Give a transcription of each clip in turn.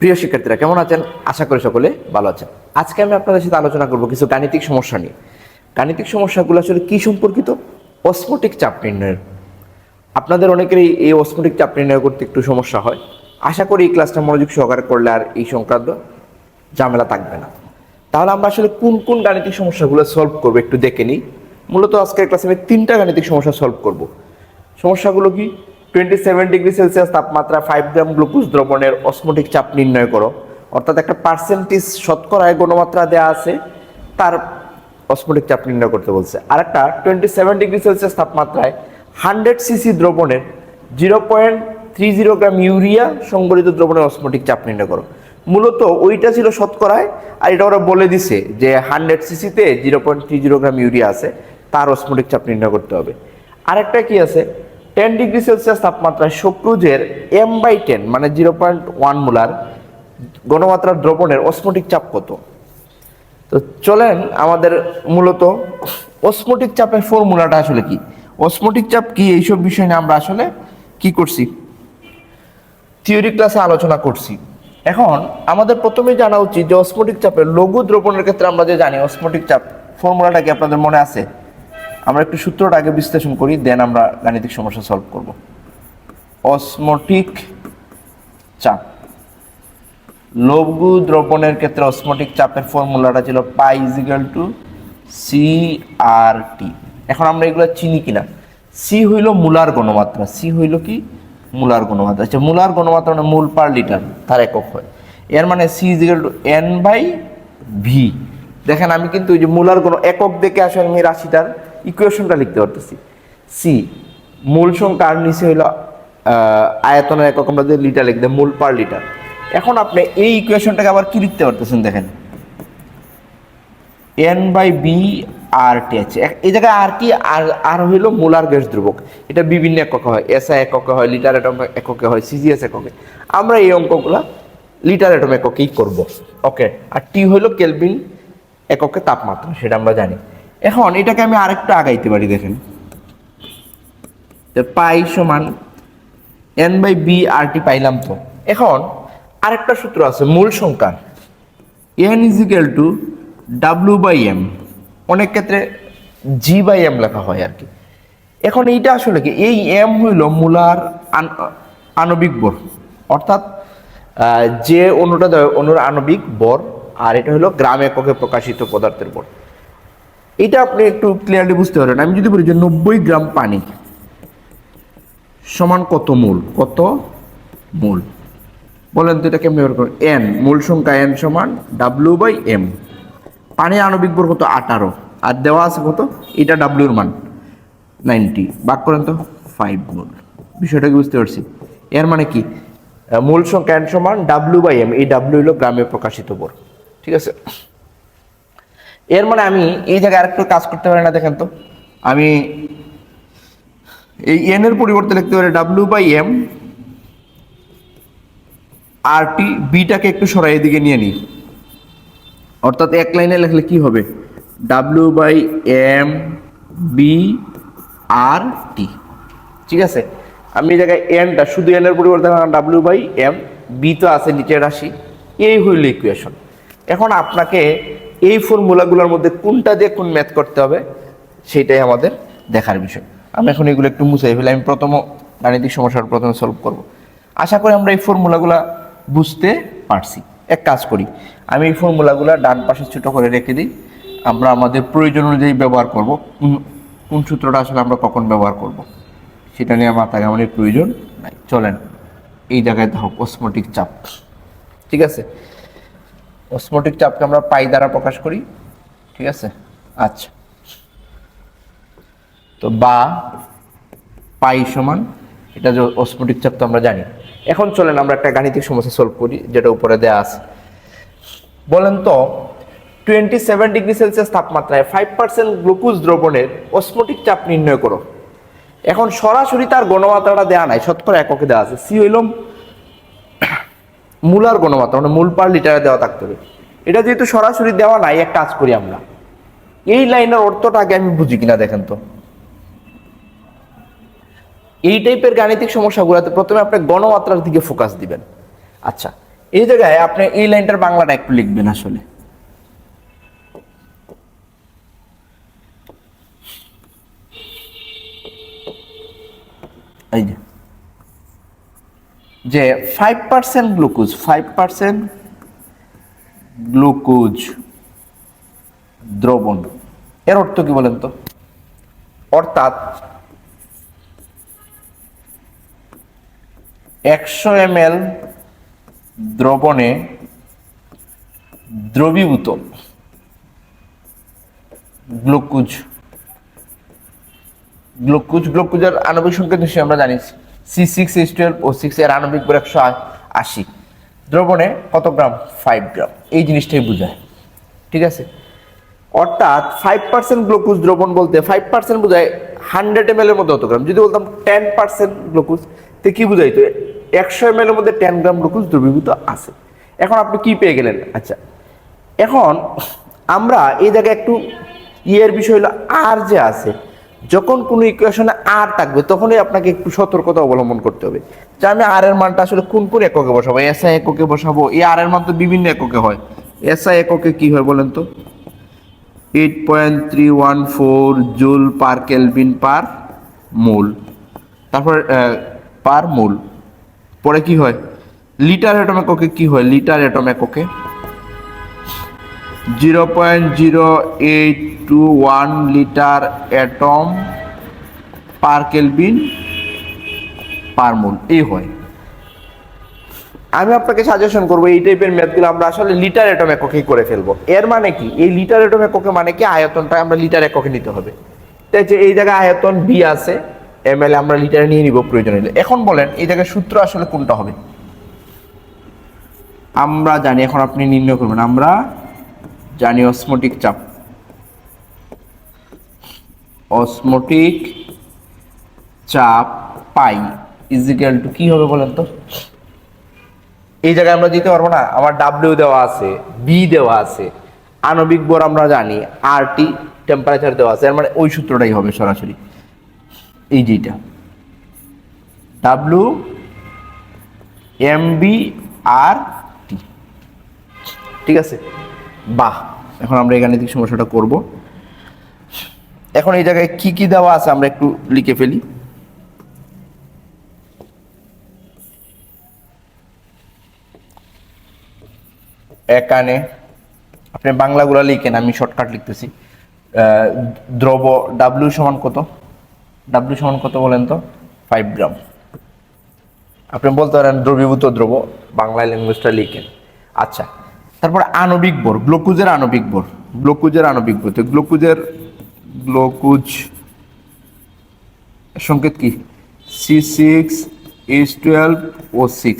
প্রিয় শিক্ষার্থীরা কেমন আছেন? আশা করি সকলে ভালো আছেন। আজকে আমি আপনাদের সাথে আলোচনা করব কিছু গাণিতিক সমস্যা নিয়ে। গাণিতিক সমস্যাগুলো আসলে কি সম্পর্কিত? অসমোটিক চাপ নির্ণয়ের। আপনাদের অনেকেরই এই অসমোটিক চাপ নির্ণয় করতে একটু সমস্যা হয়। আশা করি এই ক্লাসটা মনোযোগ সহকারে করলে আর এই সংক্রান্ত ঝামেলা থাকবে না। তাহলে আমরা আসলে কোন কোন গাণিতিক সমস্যাগুলো সলভ করবো একটু দেখে নিই। মূলত আজকের ক্লাসে আমি 3টা গাণিতিক সমস্যা সলভ করব। সমস্যাগুলো কি? 27 ডিগ্রি সেলসিয়াস তাপমাত্রা 5 গ্রাম গ্লুকোজ দ্রবণের অসমোটিক চাপ নির্ণয় করো। অর্থাৎ একটা পার্সেন্টেজ শতকরায় গণমাত্রা দেওয়া আছে, তার অসমোটিক চাপ নির্ণয় করতে বলছে। আর একটা 27 ডিগ্রি সেলসিয়াস তাপমাত্রায় 100 সিসি দ্রবণের 0.30 গ্রাম ইউরিয়া সংবলিত দ্রবণের অসমোটিক চাপ নির্ণয় করো। মূলত ওইটা ছিল শতকরায়, আর এটা ওরা বলে দিছে যে 100 সিসিতে 0.30 গ্রাম ইউরিয়া আছে, তার অসমোটিক চাপ নির্ণয় করতে হবে। আরেকটা কি আছে? 10 ডিগ্রি সেলসিয়াস তাপমাত্রায় সুক্রোজের m/10 মানে 0.1 মোলার ঘনমাত্রার দ্রবণের অসমোটিক চাপ কত? তো চলেন আমাদের মূলত অসমোটিক চাপের ফর্মুলাটা আসলে কি, অসমোটিক চাপ কি, এইসব বিষয় নিয়ে আমরা আসলে কি করছি, থিওরি ক্লাসে আলোচনা করছি। এখন আমাদের প্রথমেই জানা উচিত যে অসমোটিক চাপের লঘু দ্রবণের ক্ষেত্রে আমরা যে জানি অসমোটিক চাপ ফর্মুলাটা কি আপনাদের মনে আছে? আমরা একটু সূত্রটা আগে বিশ্লেষণ করি, দেন আমরা গাণিতিক সমস্যা সলভ করব। অসমোটিক চাপ লঘু দ্রবণের ক্ষেত্রে অসমোটিক চাপের ফর্মুলাটা ছিল পাই ইজিক্যাল টু CRT। এখন আমরা এগুলো চিনি কিনা? সি হইল মোলার ঘনমাত্রা, সি হইল কি মোলার ঘনমাত্রা। আচ্ছা, মোলার ঘনমাত্রা মানে মোল পার লিটার, তার একক হয়। এর মানে সি ইজিক্যাল টু N/V। দেখেন আমি কিন্তু ওই যে মোলার একক দেখে আসলে আমি রাশিটার ইকুয়েশনটা লিখতে পারতেছি। সি মূল সংখ্যা, আর নিচে হইল আয়তনের একক, আমরা যে লিটার লিখতে মোল পার লিটার। এখন আপনি এই ইকুয়েশনটাকে আবার কি লিখতে পারতেছেন দেখেন, N/V RT আছে। এই জায়গায় RT আর হইল মোলার গ্যাস ধ্রুবক। এটা বিভিন্ন এককে হয়, SI এককে হয়, লিটার অ্যাটম এককে হয়, CGS এককে। আমরা এই অঙ্কগুলো লিটার অ্যাটম এককেই করব, ওকে। আর টি হইল কেলভিন এককে তাপমাত্রা, সেটা আমরা জানি। এখন এটাকে আমি আরেকটু আগাইতে পারি, দেখেন পাই সমান N/V RT পাইলাম। তো এখন আরেকটা সূত্র আছে মূল সংখ্যার, N ইজিক্যাল টু W/M, অনেক ক্ষেত্রে G/M লেখা হয় আর কি। এখন এইটা আসলে কি, এই M হইল মোলার আণবিক ভর, অর্থাৎ যে অণুটা অণুর আণবিক ভর, আর এটা হলো গ্রাম এককে প্রকাশিত পদার্থের ভর। এটা আপনি একটু ক্লিয়ারলি বুঝতে পারেন। আমি যদি বলি যে 90 গ্রাম পানি সমান কত মোল, কত মোল বলেন তো, এটা কেমনি বের করেন? N মূল সংখ্যা N সমান W/M। পানির আণবিক ভর কত? 18, আর দেওয়া আছে কত, এটা W এর মান 90, ভাগ করেন তো 5 মোল। বিষয়টা কি বুঝতে পারছি? এর মানে কি, মূল সংখ্যা N সমান W/M, এই W হলো গ্রামে প্রকাশিত ভর, ঠিক আছে। এর মানে আমি এই জায়গায় আরেকটু কাজ করতে পারি না? দেখেন তো, আমি এই N এর পরিবর্তে লিখতে পারি W/M RT, বিটাকে একটু সরাই এদিকে নিয়ে নিই, অর্থাৎ এক লাইনে লিখলে কি হবে, W/M BRT, ঠিক আছে। আমি এই জায়গায় এনটা শুধু এন এর পরিবর্তে W/M, বি তো আছে নিচে রাশি, এই হইল ইকুয়েশন। এখন আপনাকে এই ফর্মুলাগুলোর মধ্যে কোনটা দিয়ে কোন ম্যাথ করতে হবে সেটাই আমাদের দেখার বিষয়। আমি এখন এগুলো একটু মুছাই ফেলে আমি প্রথম গাণিতিক সমস্যার প্রথমে সলভ করব। আশা করি আমরা এই ফর্মুলাগুলো বুঝতে পারছি। এক কাজ করি, আমি এই ফর্মুলাগুলো ডান পাশে ছোট করে রেখে দিই, আমরা আমাদের প্রয়োজন অনুযায়ী ব্যবহার করব। কোন সূত্রটা আসলে আমরা কখন ব্যবহার করব সেটা নিয়ে মাথায় আমাদের প্রয়োজন নাই। চলেন এই জায়গায় দেখো অসমোটিক চাপ, ঠিক আছে। অসমোটিক চাপকে আমরা পাই দ্বারা প্রকাশ করি, ঠিক আছে। আচ্ছা, তো বা পাই সমান এটা যে অসমোটিক চাপ তো আমরা জানি। এখন চলেন আমরা একটা গাণিতিক সমস্যা সলভ করি, যেটা উপরে দেয়া আছে। বলেন তো 27 ডিগ্রি সেলসিয়াস তাপমাত্রায় 5% গ্লুকোজ দ্রবণের অসমোটিক চাপ নির্ণয় করো। এখন সরাসরি তার ঘনমাত্রাটা দেওয়া নাই, শতকরা এককে দেওয়া আছে। সি হইল মোলার ঘনমাত্রা, মানে মোল পার লিটারে দেওয়া থাকতে হবে। এটা যেহেতু সরাসরি দেওয়া নাই, এক কাজ করি আমরা, এই লাইনের অর্থটা আগে আমি বুঝি কিনা দেখেন তো। এই টাইপের গাণিতিক সমস্যাগুলোতে প্রথমে আপনি গণমাত্রার দিকে ফোকাস দিবেন। আচ্ছা, এই জায়গায় আপনি এই লাইনটার বাংলাটা একটু লিখবেন আসলে। এই যে 5% গ্লুকোজ, 5% গ্লুকোজ দ্রবণ, এর অর্থ কি বলেন তো? অর্থাৎ 100 ml দ্রবণে দ্রবীভূত গ্লুকোজ, গ্লুকোজের আণবিক সংকেত নিশ্চয়ই আমরা জানি C6H12O6, এর আণবিক ভর 180, দ্রবণে কত গ্রাম? 5 গ্রাম। এই জিনিসটাই বোঝায়, ঠিক আছে? অর্থাৎ 5% গ্লুকোজ দ্রবণ বলতে 5% বোঝায় 100 ml এর মধ্যে কত গ্রাম। যদি বলতাম 10% গ্লুকোজ, তো কি বুঝাইতো? 100 ml এর মধ্যে 10 গ্রাম গ্লুকোজ দ্রবীভূত আছে। এখন আপনি কি পেয়ে গেলেন? আচ্ছা, এখন আমরা এই জায়গায় একটু ইয়ের বিষয় হলো আর যে আছে, যখন কোনো ইকুয়েশনে আর থাকবে তখনই আপনাকে একটু সতর্কতা অবলম্বন করতে হবে যে আমি আর এর মানটা আসলে কোন কোন এককে বসাবো। এসআই এককে বসাবো, এই আর এর মান তো বিভিন্ন এককে হয়। এসআই এককে কি হয় বলেন তো? 8.314 জুল পার কেলভিন পার মোল, তারপর পার মোল। পরে কি হয়? লিটার অ্যাটম এককে কি হয়? লিটার অ্যাটম এককে 0.0821 litre atom per kelvin per mole, এই হয়। আমি আপনাকে সাজেশন করবো এই টাইপের ম্যাথগুলো আমরা আসলে লিটার অ্যাটম এককে করে ফেলবো। এর মানে কি? এই লিটার অ্যাটম এককে মানে কি? আয়তনটা আমরা লিটার এককে নিতে হবে। তাই যে এই জায়গায় আয়তন বি আছে, ml আমরা লিটারে নিয়ে নিব প্রয়োজন হলে। এখন বলেন এই জায়গায় সূত্র আসলে কোনটা হবে? আমরা জানি, এখন আপনি নির্ণয় করবেন। আমরা জানি অসমোটিক চাপ, অসমোটিক চাপ পাই ইজিক্যাল টু কি হবে বলেন তো? এই জায়গায় আমরা দিতে পারবো না, আমার ডাব্লিউ দেওয়া আছে, বি দেওয়া আছে, আণবিক ভর আমরা জানি, আর টি টেম্পারেচার দেওয়া আছে, এর মানে ওই সূত্রটাই হবে সরাসরি। এই যেটা ডাব্লিউ এম বি আর টি, ঠিক আছে? বাহ, এখন আমরা এই গাণিতিক সমস্যাটা করব। এখন এই জায়গায় কি কি দেওয়া আছে আমরা একটু লিখে ফেলি। এখানে আপনি বাংলাগুলা লিখেন, আমি শর্টকাট লিখতেছি। দ্রব ডাব্লিউ সমান কত? ডাব্লিউ সমান কত বলেন তো? 5 গ্রাম। আপনি বলতে পারেন দ্রবীভূত দ্রব, বাংলা ল্যাঙ্গুয়েজটা লিখেন। আচ্ছা, তারপর আণবিক ভর, গ্লুকোজের আণবিক ভর, গ্লুকোজের আণবিক ভর। তো গ্লুকোজ সংকেত কি? C6H12O6,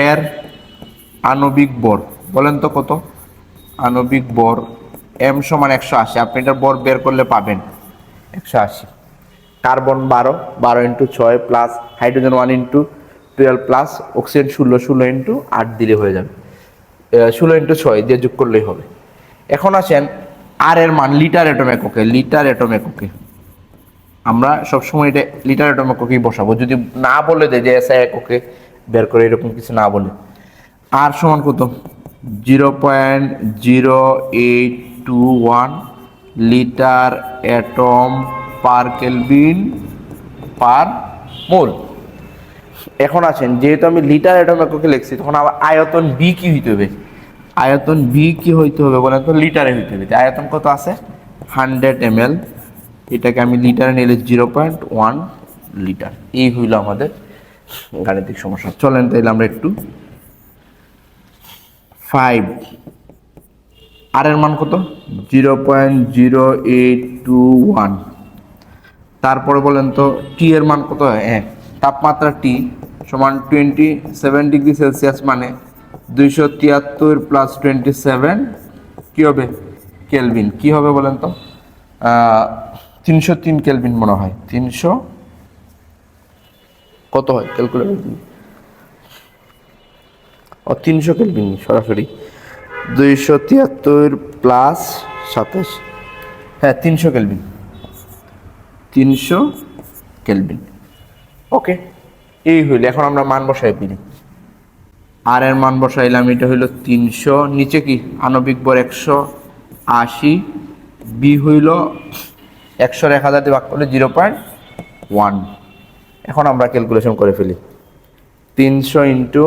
এর আণবিক ভর বলেন তো কত? আণবিক ভর m সমান 180। আপনি এটার ভর বের করলে পাবেন 180। Carbon 12, 12 into 6 plus hydrogen 1 into 12 plus oxygen 16, 16 into 8 দিলে হয়ে যাবে। 16 ইন্টু 6 দিয়ে যোগ করলেই হবে। এখন আসেন আর এর মান লিটার অ্যাটম এককে, লিটার অ্যাটম এককে আমরা সবসময় এটা লিটার অ্যাটম এককেই বসাবো। যদি না বলে দেয় যে এসআই এককে বের করে, এরকম কিছু না বলে, আর সমান কত? 0.0821 litre atom per kelvin per mole. এখন আছেন যেহেতু আমি লিটার অ্যাটম এককে লিখছি, তখন আবার আয়তন বি কি হইতে হবে? আয়তন বি কি হইতে হবে বলেন তো? লিটারে হইতে হবে। আয়তন কত আছে? 100 ml, এটাকে আমি লিটারে নিলে 0.1 লিটার। এই হইল আমাদের গাণিতিক সমস্যা। চলেন তাইলে আমরা একটু 5 আর এর মান কত? 0.0821। তারপরে বলেন তো টি এর মান কত? হ্যাঁ, তাপমাত্রা টি সমান 27 ডিগ্রি সেলসিয়াস, মানে 273 প্লাস 27 কি হবে? কেলভিন। কি হবে বলেন তো? 303 কেলভিন মনে হয়। 300 কত হয় ক্যালকুলেটর দিয়ে? 300 কেলভিন সরাসরি। 273 প্লাস 27, হ্যাঁ 300 কেলভিন, 300 কেলভিন। ওকে, এই হইল। এখন আমরা মান বসাই ফেলি। আর এর মান বসাইলাম, এটা হইল 300, নিচে কি আণবিক ভর 180, বি হইল 100-1000 দিয়ে ভাগ করলে 0.1। এখন আমরা ক্যালকুলেশন করে ফেলি। 300 into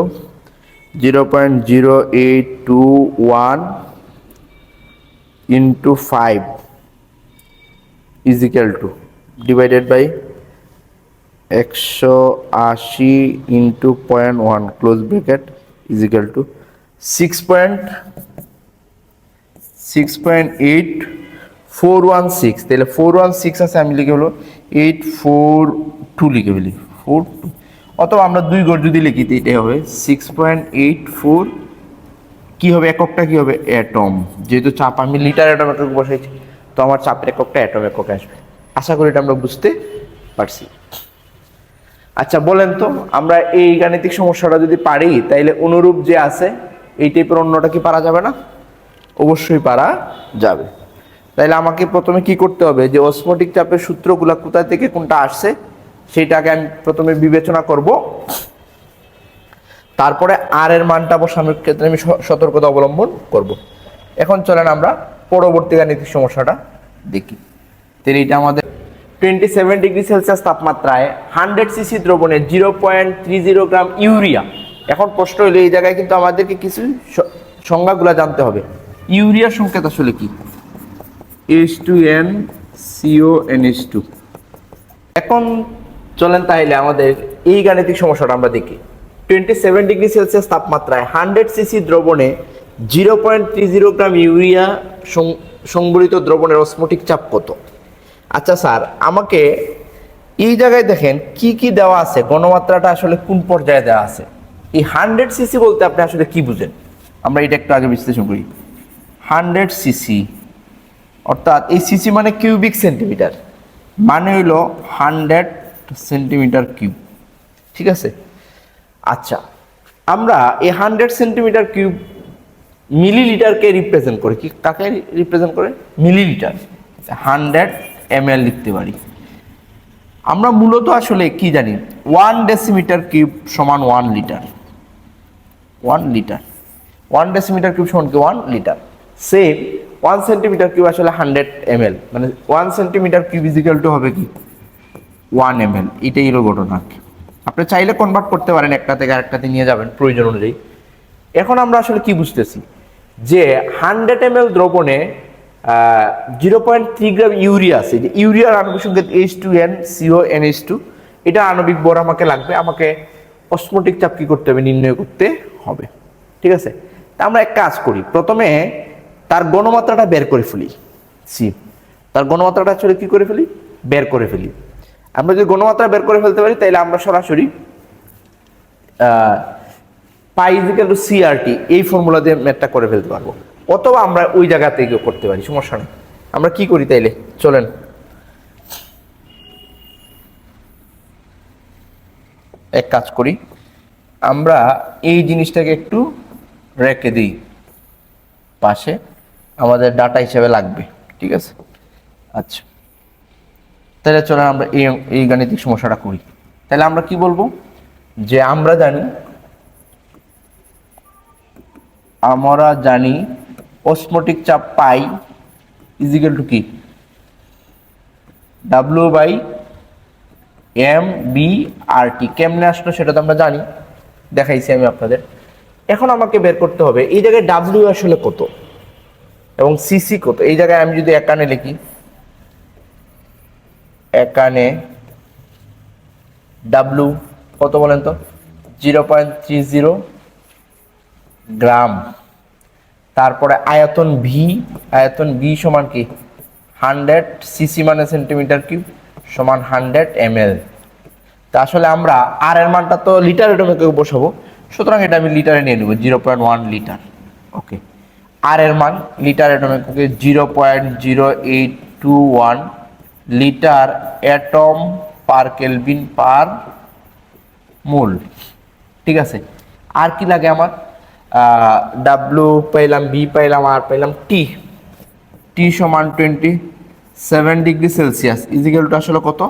0.0821 into 5 is equal to divided by 180 into 0.1 close bracket is equal to 6.8416। তাহলে 416 আছে, আমি লিখে হলো 842 লিখে ফেলি 42, অথবা আমরা 2 ঘর যদি লিখি তো এটাই হবে 6.84। কি হবে এককটা, কি হবে অ্যাটম, যেহেতু চাপ আমি লিটার অ্যাটম একক বসাইছি তো আমার চাপের এককটা অ্যাটম একক আসবে। আশা করি এটা আমরা বুঝতে পারছি। আচ্ছা বলেন তো, আমরা এই গাণিতিক সমস্যাটা যদি পারি তাইলে অনুরূপ যে আছে এই টাইপের অন্যটা কি পারা যাবে না? অবশ্যই পারা যাবে। তাইলে আমাকে প্রথমে কি করতে হবে, যে অসমোটিক চাপের সূত্রগুলা কোথা থেকে কোনটা আসছে সেটাকে আমি প্রথমে বিবেচনা করব, তারপরে আর এর মানটা বসানোর ক্ষেত্রে আমি সতর্কতা অবলম্বন করব। এখন চলেন আমরা পরবর্তী গাণিতিক সমস্যাটা দেখি। তাহলে এটা আমাদের 27 ডিগ্রি সেলসিয়াস তাপমাত্রায় 100 সিসি দ্রবণে 0.30 গ্রাম ইউরিয়া। এখন প্রশ্ন হলো এই জায়গায় কিন্তু আমাদেরকে কিছু সংজ্ঞাগুলা জানতে হবে। ইউরিয়ার সংকেত আসলে কি? H2NCONH2। এখন চলেন তাহলে আমাদের এই গাণিতিক সমস্যাটা আমরা দেখি। 27 ডিগ্রি সেলসিয়াস তাপমাত্রায় 100 সিসি দ্রবণে 0.30 গ্রাম ইউরিয়া সংবলিত দ্রবণের অসমোটিক চাপ কত? আচ্ছা স্যার, আমাকে এই জায়গায় দেখেন কি কি দেওয়া আছে, ঘনমাত্রাটা আসলে কোন পর্যায়ে দেওয়া আছে। এই 100 সিসি বলতে আপনি আসলে কি বুঝেন? আমরা এটা একটু আগে বিশ্লেষণ করি। 100 সিসি অর্থাৎ এই সিসি মানে কিউবিক সেন্টিমিটার, মানে হইল 100 সেন্টিমিটার কিউব, ঠিক আছে। আচ্ছা, আমরা এই 100 সেন্টিমিটার কিউব মিলিলিটারকে রিপ্রেজেন্ট করে, কি কাকে রিপ্রেজেন্ট করে? মিলিলিটার। 100 ml লিখতে পারি। আমরা মূলত আসলে কি জানি, 1 ডেসিমিটার কিউব সমান 1 লিটার। 1 লিটার, 1 ডেসিমিটার কিউব সমান কি 1 লিটার। সেম 1 সেন্টিমিটার কিউব আসলে 100 ml, মানে 1 centimetre cube is equal two হবে কি 1 ml। এটাই হলো ঘটনা। আপনি চাইলে কনভার্ট করতে পারেন, একটা থেকে আরেকটাতে নিয়ে যাবেন প্রয়োজন অনুযায়ী। এখন আমরা আসলে কি বুঝতেছি, যে 100 ml দ্রবণে 0.3 গ্রাম ইউরিয়া আছে। যে ইউরিয়ার আণবিক সংকেত H2NCONH2, এটা আণবিক ভর আমাকে লাগবে, আমাকে অসমোটিক চাপ কি করতে হবে, নির্ণয় করতে হবে, ঠিক আছে। তা আমরা এক কাজ করি, প্রথমে তার ঘনমাত্রাটা বের করে ফেলি। তার ঘনমাত্রাটা আসলে কি করে ফেলি, বের করে ফেলি। আমরা যদি ঘনমাত্রা বের করে ফেলতে পারি তাহলে আমরা সরাসরি পাই ইকুয়াল টু সিআরটি এই ফর্মুলা দিয়ে ম্যাথটা করে ফেলতে পারবো, অথবা আমরা ওই জায়গা থেকে করতে পারি, সমস্যা নেই। আমরা কি করি তাইলে, চলেন এক কাজ করি, আমরা এই জিনিসটাকে একটু রেখে দিই পাশে, আমাদের ডাটা হিসেবে লাগবে, ঠিক আছে। আচ্ছা, তাহলে চলেন আমরা এই গাণিতিক সমস্যাটা করি। তাহলে আমরা কি বলবো, যে আমরা জানি অসমোটিক চাপ পাই ইজ ইকুয়াল টু কি W/m/r/t। কেমনে আসলো সেটা তো আমরা জানি, দেখাইছি আমি আপনাদের। এখন আমাকে বের করতে হবে এই জায়গায় W আসলে কত এবং সিসি কত। এই জায়গায় আমি যদি একানে লিখি, একানে W কত বলেন তো, 0.30 গ্রাম। তারপরে আয়তন V সমান কি 100 সিসি মানে সেন্টিমিটার কিউব সমান 100 ml। তা আসলে আমরা আর এর মানটা তো লিটারে বসাবো, সুতরাং এটা আমি লিটারে নিয়ে নেব 0.1 লিটার। ওকে, আর এর মান লিটার এটমকে 0.0821 litre atom per kelvin per mole, ঠিক আছে। আর কি লাগে আমার, ডাব্লিউ পাইলাম, বি পাইলাম, আর পাইলাম টি সমান 27 ডিগ্রি সেলসিয়াস ইজিক্যাল টু আসলে কত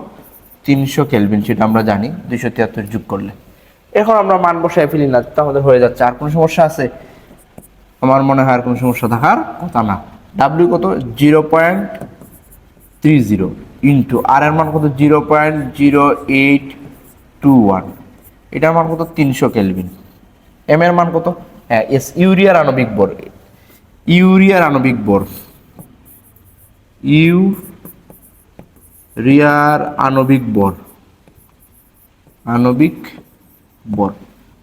300 কেলভিন, সেটা আমরা জানি 273 যোগ করলে। এখন আমরা মান বসায় ফেলি না, তো আমাদের হয়ে যাচ্ছে। আর কোনো সমস্যা আছে? আমার মনে হয় আর কোনো সমস্যা থাকার কথা না। ডাব্লিউ কত? 0.30 ইন্টু আর এর মান কত? 0.0821, এটার মান কত? 300 কেলভিন। এম এর মান কত? হ্যাঁ, এস ইউরিয়ার আণবিক ভর, ইউরিয়ার আণবিক ভর, ইউরিয়ার আণবিক ভর, আণবিক ভর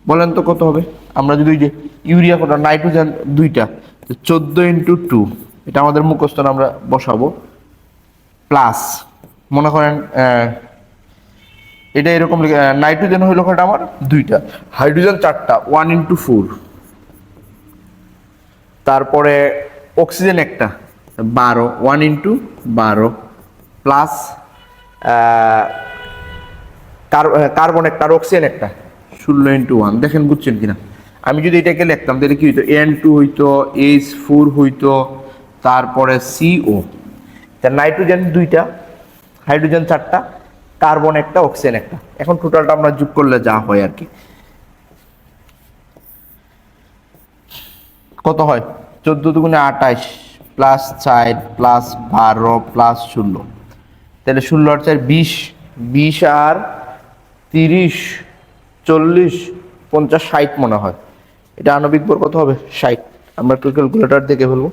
বলেন তো কত হবে? আমরা যদি ওই যে ইউরিয়া কত, নাইট্রোজেন 2টা, 14 × 2, এটা আমাদের মুখস্থ না, আমরা বসাবো। প্লাস মনে করেন এটা এরকম নাইট্রোজেন হইল কয়টা আমার? 2টা, হাইড্রোজেন 4টা, 1 × 4, তারপরে অক্সিজেন একটা 12, 1 × 12, প্লাস কার্বন একটা আর অক্সিজেন একটা 16 × 1। দেখেন বুঝছেন কিনা? আমি যদি এটাকে লিখতাম তাহলে কি হইতো? N2 হইতো, H4 হইতো, তারপরে CO, নাইট্রোজেন 2টা, হাইড্রোজেন 4টা, কার্বন একটা, অক্সিজেন একটা। এখন টোটালটা আমরা যোগ করলে যা হয় আর কি, কত হয়? 14 × 28 প্লাস 4 প্লাস 12 প্লাস 16, তাহলে 16 আর 4 20, 20 আর 30, 40, 50, 60 মনে হয়। এটা আণবিক ভর কত হবে? 60। আমরা একটু ক্যালকুলেটর দেখে ফেলবো।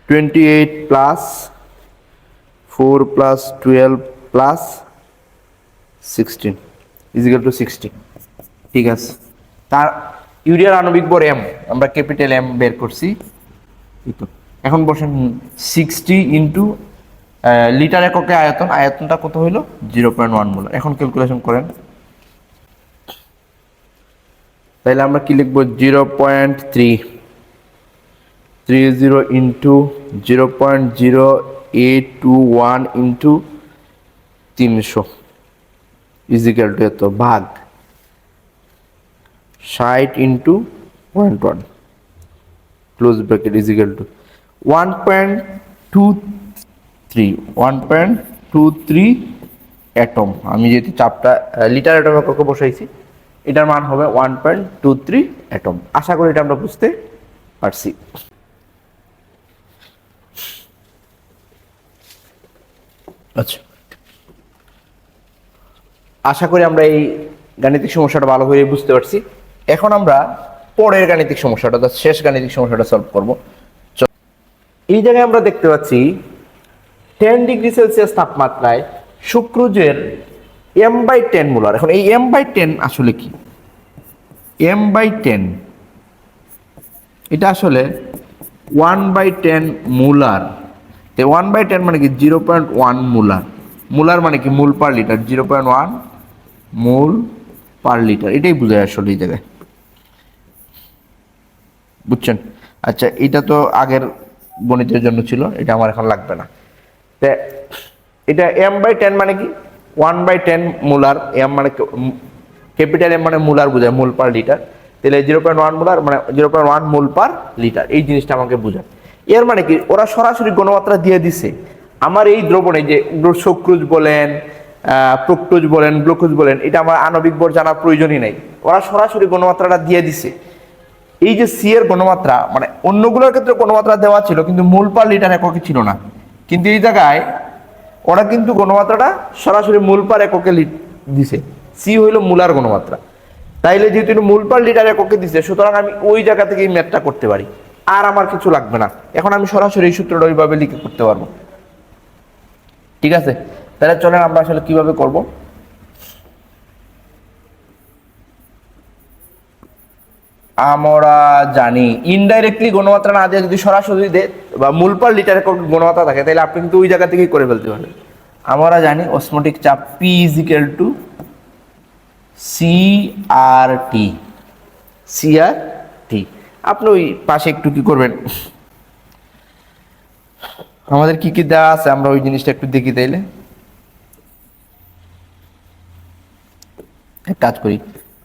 28 plus 4 plus 12 plus 16 is equal to 60। ঠিক আছে, তার ইউরিয়ার আণবিক ভর এম, আমরা ক্যাপিটাল এম বের করছি। এখন বসেন 60 ইন্টু লিটার এককে আয়তন, আয়তনটা কত হইলো? 0.1 মোলার। এখন ক্যালকুলেশন করেন, তাহলে আমরা কি লিখবো? 0.330 ইন্টু 0.0821 ইন্টু 300 ইজিক্যাল টু এত, ভাগ 60 into 0.1 close bracket is equal to 1.23 atom. আমি যেহেতু চাপটা লিটার অ্যাটম এককে বসাইছি, এটার মান হবে 1.23 অ্যাটম। আশা করি এটা আমরা বুঝতে পারছি। আচ্ছা, আশা করি আমরা এই গাণিতিক সমস্যাটা ভালো করে বুঝতে পারছি। এখন আমরা পরের গাণিতিক সমস্যাটা, অর্থাৎ শেষ গাণিতিক সমস্যাটা সলভ করব। এই জায়গায় আমরা দেখতে পাচ্ছি 10 ডিগ্রি সেলসিয়াস তাপমাত্রায় সুক্রোজের m/10 মোলার। এখন এই m/10 আসলে কি? m/10 এটা আসলে 1/10 মোলার। 1/10 মানে কি? 0.1 মোলার। মোলার মানে কি? মোল পার লিটার। 0.1 মোল পার লিটার, এটাই বোঝায় আসলে এই জায়গায়। বুঝছেন? আচ্ছা, এটা তো আগের গণিতের জন্য ছিল, এটা আমার এখন লাগবে না। এটা m/10 মানে কি? 1/10 মোলার। এম মানে ক্যাপিটাল এম মানে মোলার বোঝায়, মোল পার লিটার। তাহলে 0.1 মোলার মানে 0.1 মোল পার লিটার, এই জিনিসটা আমাকে বোঝায়। এর মানে কি? ওরা সরাসরি গণমাত্রা দিয়ে দিছে আমার এই দ্রবণে, যে সুক্রোজ বলেন, ফ্রুক্টোজ বলেন, গ্লুকোজ বলেন, এটা আমার আণবিক ভর জানার প্রয়োজনই নাই। ওরা সরাসরি গণমাত্রাটা দিয়ে দিছে। এই যে সি এর গণমাত্রা, মানে অন্যগুলোর ক্ষেত্রে গণমাত্রা দেওয়া ছিল কিন্তু মোল পার লিটার এককে ছিল না, কিন্তু এই জায়গায় ওরা কিন্তু গণমাত্রাটা সরাসরি মোল পার এককে দিছে। সি হইল মোলার গণমাত্রা, তাইলে যেহেতু মোল পার লিটার এককে দিছে, সুতরাং আমি ওই জায়গা থেকে এই ম্যাথটা করতে পারি, আর আমার কিছু লাগবে না। এখন আমি সরাসরি এই সূত্রটা ওইভাবে লিখে করতে পারবো। ঠিক আছে, তাহলে চলেন আমরা আসলে কিভাবে করব। আমরা জানি ইনডাইরেক্টলি গণমাত্রা না দিয়ে যদি সরাসরি দে বা মোল পার লিটার গণমাত্রা থাকে, তাহলে আপনি কিন্তু ওই জায়গা থেকেই করে ফেলতে পারবেন। আমরা জানি অসমোটিক চাপ P = CRT। CRT আপনি ওই পাশে একটু কি করবেন, আমাদের কি কি দেওয়া আছে আমরা ওই জিনিসটা একটু দেখি। তাইলে এক কাজ করি,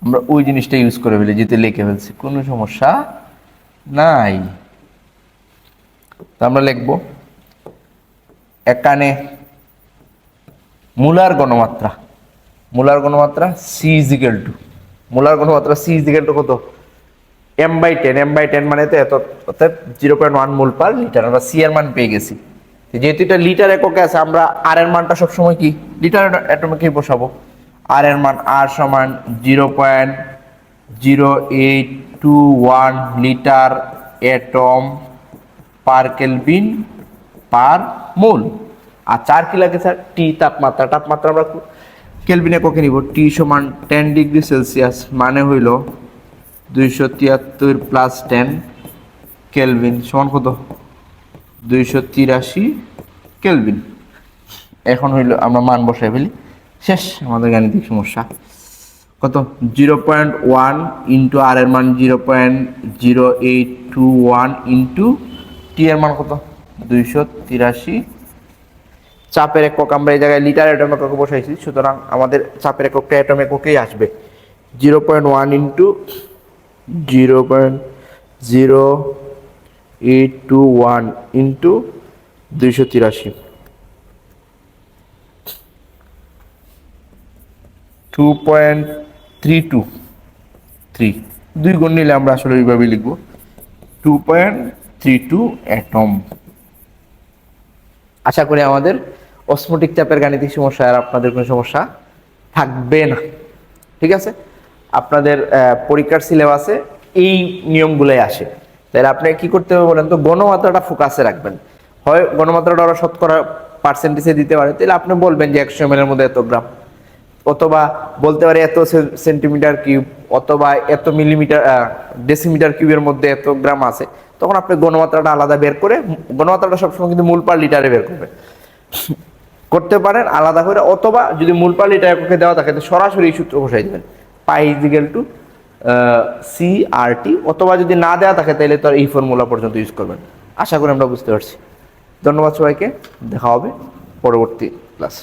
আমরা ওই জিনিসটা ইউজ করে ফেলি, যেতে লিখে ফেলছি, কোনো সমস্যা নাই। তো আমরা লিখব এখানে মোলার ঘনমাত্রা, মোলার ঘনমাত্রা সি ইজিক্যাল টু, মোলার ঘনমাত্রা সি ইজিক্যাল টু কত, m/10, m/10 মানে তো এত, অর্থাৎ 0.1 মোল পার লিটার। আমরা সি এর মান পেয়ে গেছি। যেহেতু এটা লিটার এককে আছে, আমরা আর এর মানটা সবসময় কি লিটার অ্যাটমে বসাবো। আর এর মান আর সমান 0.0821 litre atom per kelvin per mole. আর 4 কি লাগে স্যার, টি তাপমাত্রা। তাপমাত্রা আমরা কেলভিন এককে নিব, টি সমান 10 ডিগ্রি সেলসিয়াস মানে হইল 273 প্লাস 10 কেলভিন সমান কত, 283 কেলভিন। এখন হইল আমরা মান বসাই ফেলি, শেষ আমাদের গাণিতিক সমস্যা। কত, 0.1 ইন্টু আর এর মান 0.0821 ইন্টু টি এর মান কত, 283। চাপের একক আমরা এই জায়গায় লিটার অ্যাটম এককে বসাইছি, সুতরাং আমাদের চাপের এককটা অ্যাটম এককেই আসবে। 0.1 ইন্টু 0.0821 ইন্টু 283, 2.323। 2 গুণ নিলে আমরা আসলে এইভাবে লিখব 2.32 অ্যাটম। আশা করি আমাদের অসমোটিক চাপের গাণিতিক সমস্যা আর আপনাদের কোনো সমস্যা থাকবে না। ঠিক আছে, আপনাদের পরীক্ষার সিলেবাসে এই নিয়মগুলোই আসে। তাহলে আপনি কি করতে হবে বলেন তো, গণমাত্রাটা ফোকাসে রাখবেন। হয় গণমাত্রাটা ওরা শতকরা পার্সেন্টেজে দিতে পারে, তাহলে আপনি বলবেন যে 100 ml এর মধ্যে এত গ্রাম, অথবা বলতে পারে এত সেন্টিমিটার কিউব, অথবা এত মিলিমিটার ডেসিমিটার কিউবের মধ্যে এত গ্রাম আছে। তখন আপনি গণমাত্রাটা আলাদা বের করে, গণমাত্রাটা সবসময় কিন্তু মূল পার লিটারে বের করবেন, করতে পারেন আলাদা করে, অথবা যদি মূল পার লিটার এককে দেওয়া থাকে সরাসরি এই সূত্র বসাই দেবেন, পাই ইজিক্যাল টু CRT, অথবা যদি না দেওয়া থাকে তাহলে তো এই ফর্মুলা পর্যন্ত ইউজ করবেন। আশা করি আমরা বুঝতে পারছি। ধন্যবাদ সবাইকে, দেখা হবে পরবর্তী ক্লাস।